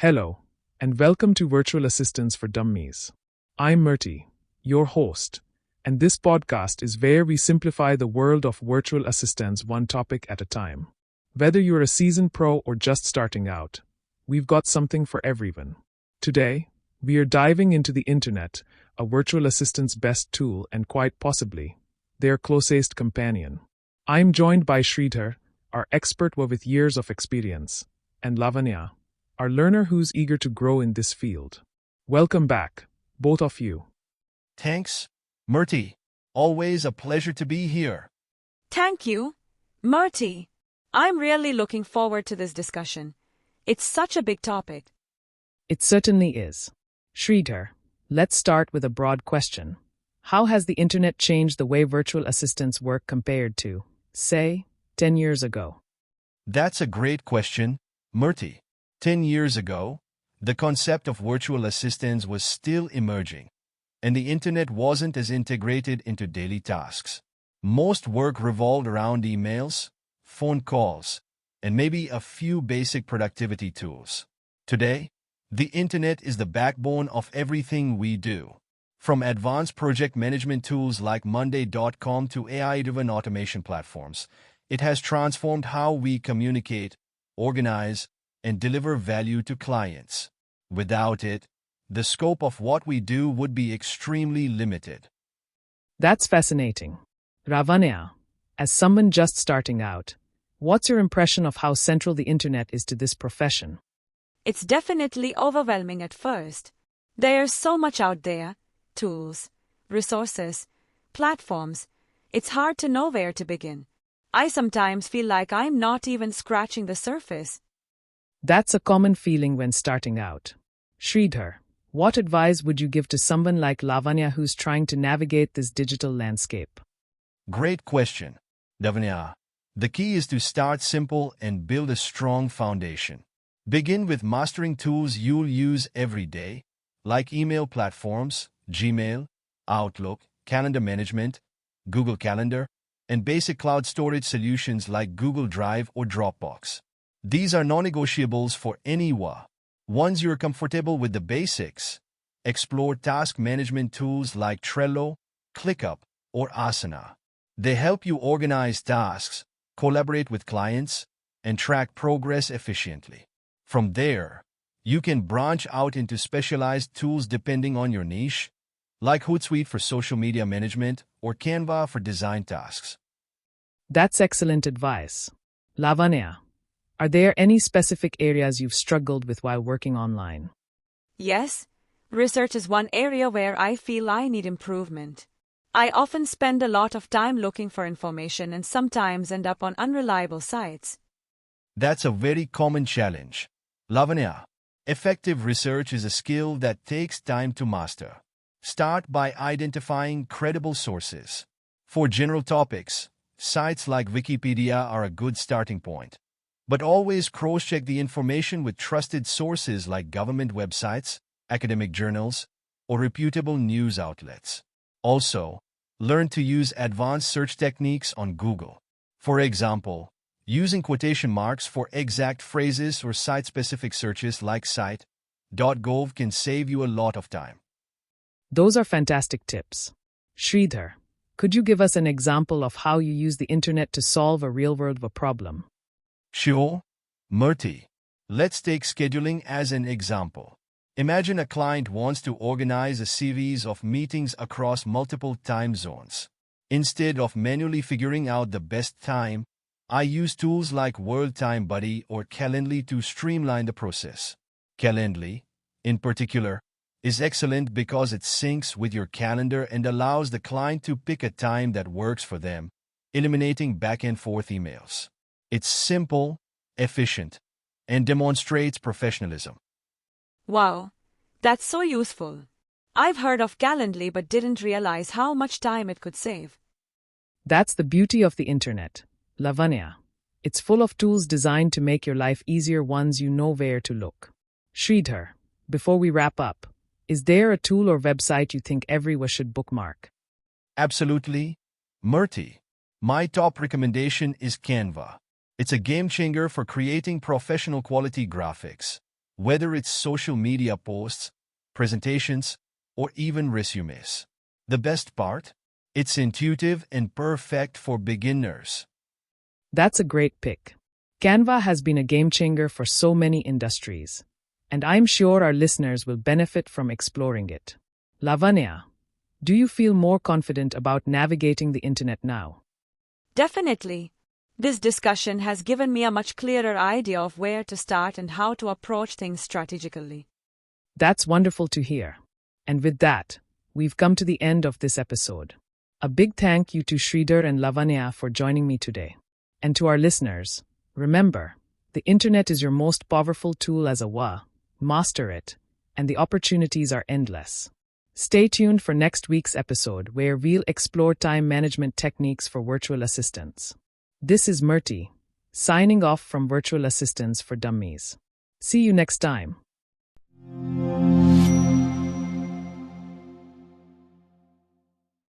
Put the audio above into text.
Hello, and welcome to Virtual Assistants for Dummies. I'm Murty, your host, and this podcast is where we simplify the world of virtual assistants one topic at a time. Whether you're a seasoned pro or just starting out, we've got something for everyone. Today, we are diving into the internet, a virtual assistant's best tool and quite possibly their closest companion. I'm joined by Sridhar, our expert with years of experience, and Lavanya, our learner who's eager to grow in this field. Welcome back, both of you. Thanks, Murty. Always a pleasure to be here. Thank you, Murty. I'm really looking forward to this discussion. It's such a big topic. It certainly is. Sridhar, let's start with a broad question. How has the internet changed the way virtual assistants work compared to, say, 10 years ago? That's a great question, Murty. 10 years ago, the concept of virtual assistants was still emerging, and the internet wasn't as integrated into daily tasks. Most work revolved around emails, phone calls, and maybe a few basic productivity tools. Today, the internet is the backbone of everything we do. From advanced project management tools like Monday.com to AI-driven automation platforms, it has transformed how we communicate, organize, and deliver value to clients. Without it, the scope of what we do would be extremely limited. That's fascinating. Lavanya, as someone just starting out, what's your impression of how central the internet is to this profession? It's definitely overwhelming at first. There's so much out there: tools, resources, platforms. It's hard to know where to begin. I sometimes feel like I'm not even scratching the surface. That's a common feeling when starting out. Sridhar, what advice would you give to someone like Lavanya who's trying to navigate this digital landscape? Great question, Lavanya. The key is to start simple and build a strong foundation. Begin with mastering tools you'll use every day, like email platforms, Gmail, Outlook, calendar management, Google Calendar, and basic cloud storage solutions like Google Drive or Dropbox. These are non-negotiables for anyone. Once you're comfortable with the basics, explore task management tools like Trello, ClickUp, or Asana. They help you organize tasks, collaborate with clients, and track progress efficiently. From there, you can branch out into specialized tools depending on your niche, like Hootsuite for social media management or Canva for design tasks. That's excellent advice. Lavanya, are there any specific areas you've struggled with while working online? Yes, research is one area where I feel I need improvement. I often spend a lot of time looking for information and sometimes end up on unreliable sites. That's a very common challenge. Lavanya, effective research is a skill that takes time to master. Start by identifying credible sources. For general topics, sites like Wikipedia are a good starting point. But always cross-check the information with trusted sources like government websites, academic journals, or reputable news outlets. Also, learn to use advanced search techniques on Google. For example, using quotation marks for exact phrases or site-specific searches like site.gov can save you a lot of time. Those are fantastic tips. Sridhar, could you give us an example of how you use the internet to solve a real-world problem? Sure, Murty. Let's take scheduling as an example. Imagine a client wants to organize a series of meetings across multiple time zones. Instead of manually figuring out the best time, I use tools like World Time Buddy or Calendly to streamline the process. Calendly, in particular, is excellent because it syncs with your calendar and allows the client to pick a time that works for them, eliminating back-and-forth emails. It's simple, efficient, and demonstrates professionalism. Wow, that's so useful. I've heard of Calendly but didn't realize how much time it could save. That's the beauty of the internet, Lavanya. It's full of tools designed to make your life easier once you know where to look. Sridhar, before we wrap up, is there a tool or website you think everyone should bookmark? Absolutely, Murty. My top recommendation is Canva. It's a game changer for creating professional quality graphics. whether it's social media posts, presentations, or even resumes. The best part? It's intuitive and perfect for beginners. That's a great pick. Canva has been a game changer for so many industries, and I'm sure our listeners will benefit from exploring it. Lavanya, do you feel more confident about navigating the internet now? Definitely. This discussion has given me a much clearer idea of where to start and how to approach things strategically. That's wonderful to hear. And with that, we've come to the end of this episode. A big thank you to Sridhar and Lavanya for joining me today. And to our listeners, remember, the internet is your most powerful tool as a WA. Master it, and the opportunities are endless. Stay tuned for next week's episode where we'll explore time management techniques for virtual assistants. This is Murty, signing off from Virtual Assistants for Dummies. See you next time.